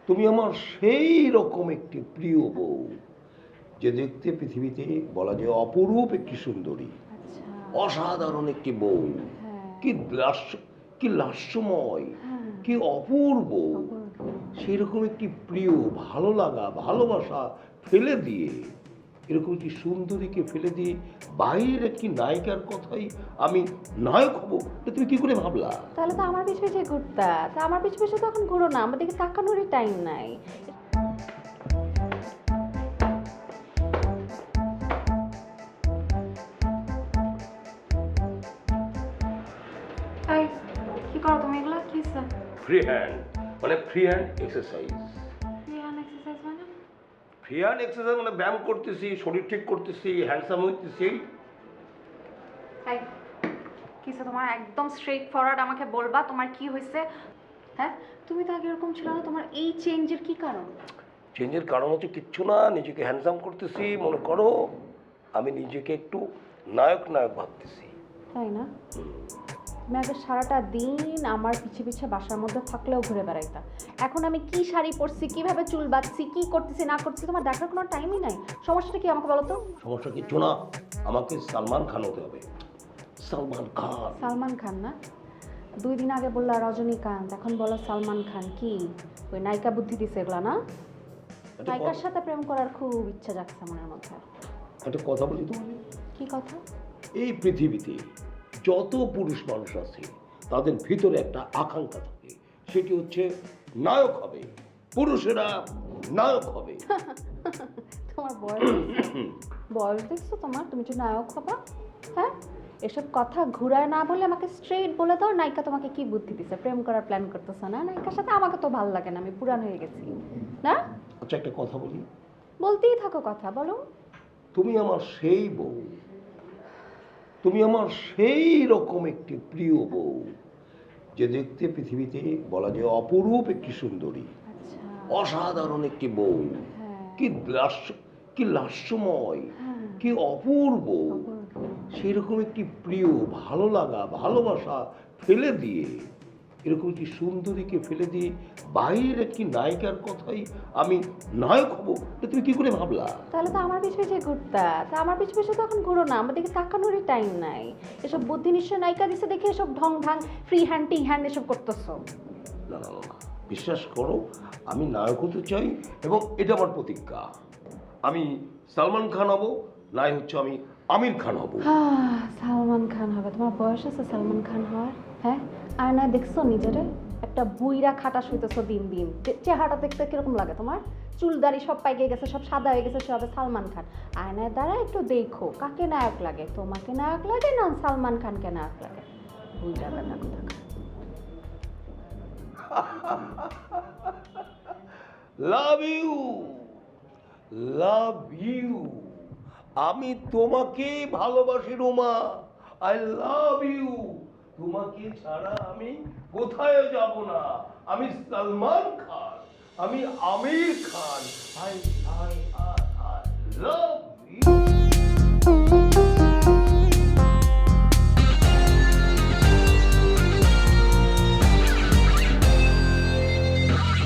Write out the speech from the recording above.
তুমি আমার সেই রকম একটি প্রিয় বউ, যে দেখতে পৃথিবীতে বলা যায় অপরূপ একটি সুন্দরী, আচ্ছা। অসাধারণ একটি বউ, হ্যাঁ। কি লাস্যময়, হ্যাঁ। কি অপূর্ব, অপূর্ব। সেরকম একটি প্রিয়, ভালো লাগা, ভালোবাসা ফেলে দিয়ে, এরকম একটি সুন্দরীকে ফেলে দিয়ে বাইরের একটি নায়িকার কথাই আমি নায়ক হব, এটা তুমি কি করে ভাবলা? তাহলে তো আমার পিছু পিছু ঘুরতা। তা আমার পিছু পিছু তো এখন ঘুরো না, আমার দিকে তাকানোরই টাইম নাই। এই, কি করো তুমি এগুলো? কি স্যার? ফ্রি হ্যান্ড, মানে ফ্রি হ্যান্ড এক্সারসাইজ। এক্সারসাইজ মানে? ফ্রি হ্যান্ড এক্সারসাইজ মানে ব্যায়াম করতেছি, শরীর ঠিক করতেছি, হ্যান্ডসাম হইতেছি। এই, কি স্যার তোমার? একদম স্ট্রেট ফরওয়ার্ড আমাকে বলবা তোমার কি হয়েছে। হ্যাঁ, তুমি তো আগে এরকম ছিল না, তোমার এই চেঞ্জের কি কারণ? চেঞ্জের কারণ হচ্ছে কিচ্ছু না, নিজেকে হ্যান্ডসাম করতেছি। মনে করো আমি নিজেকে একটু নায়ক নায়ক ভাবতেছি। তাই না? তুমি আগে সারাটা দিন আমার পিছে পিছে বাসার মধ্যে থাকলেও ঘুরে বেড়াইতা। এখন আমি কি শাড়ি পরছি, কিভাবে চুল বাঁধছি, কি করতেছি না করতেছি তোমার দেখার কোনো টাইমই নাই। সমস্যাটা কি আমাকে বলো তো? সমস্যা কিচ্ছু না, আমাকে সালমান খান হতে হবে। সালমান খান। সালমান খান না? 2 দিন আগে বললা রজনীকান্ত, এখন বলো সালমান খান। কি ওই নায়িকা বুদ্ধি দিছে এগুলা না? নায়িকার সাথে প্রেম করার খুব ইচ্ছা জাগছে মনের মধ্যে। একটা কথা বলি তোমাকে, কি কথা? এই পৃথিবীতে যত পুরুষ মানুষ আছে তাদের ভিতরে একটা আকাঙ্ক্ষা থাকে, সেটি হচ্ছে নায়ক হবে, পুরুষেরা নায়ক হবে। তোমার বয়স দেখছো তোমার? তুমি যে নায়ক হবা? হ্যাঁ, এসব কথা ঘুরায় না বলে আমাকে স্ট্রেট বলে দাও, নায়িকা তোমাকে কি বুদ্ধি দিছে? প্রেম করার প্ল্যান করতেছ না? নায়িকার সাথে আমাকে তো ভালো লাগে না, আমি পুরান হয়ে গেছি না। আচ্ছা একটা কথা বলি। বলতেই থাকো, কথা বলো। তুমি আমার সেই বউ, তুমি আমার সেই রকম একটি প্রিয় বউ, যে দেখতে পৃথিবীতে বলা যায় অপরূপ একটি সুন্দরী, আচ্ছা। অসাধারণ একটি বউ, হ্যাঁ। কি লাস্যময়, হ্যাঁ। কি অপূর্ব, অপূর্ব। সেরকম একটি প্রিয়, ভালো লাগা, ভালোবাসা ফেলে দিয়ে, এরকম একটি সুন্দরীকে ফেলে দিয়ে বাইরের একটি নায়িকার কথাই আমি নায়ক হব, এটা তুমি কি করে ভাবলা? তাহলে তো আমার পিছু পিছু ঘুরতা। তা আমার পিছু পিছু তো এখন ঘুরো না, আমার দিকে তাকানোরই টাইম নাই। এসব বুদ্ধি নিশ্চয় নায়িকা দিছে দেখে এসব ঢং ঢাং ফ্রি হ্যান্ড টি হ্যান্ড এসব করতেছো। না না না, বিশ্বাস করো, আমি নায়ক হতে চাই এবং এটা আমার প্রতিজ্ঞা। আমি সালমান খান হব, নাই হচ্ছে আমি আমির খান হব। সালমান খান হবে? তোমার বয়স আছে সালমান খান হওয়ার? হ্যাঁ, আর না দেখছো নিজেরে? একটা বুইরা খাটাস হইতেছো দিন দিন। চেহারাটা দেখতে কিরকম লাগে তোমার? চুল দাড়ি সব পাইকে গেছে, সব সাদা হয়ে গেছে, সে হবে সালমান খান। আয়নায় দ্বারা একটু দেখো কাকে নায়ক লাগে, তোমাকে নায়ক লাগে না সালমান খানকে নায়ক লাগে? বুইরা বেটা কোথাকার। Love you, love you. আমি তোমাকে ভালোবাসি রোমা, আই লাভ ইউ। তোমাকে ছাড়া আমি কোথায় যাব না। আমি সালমান খান, আমি আমির খান, আই আই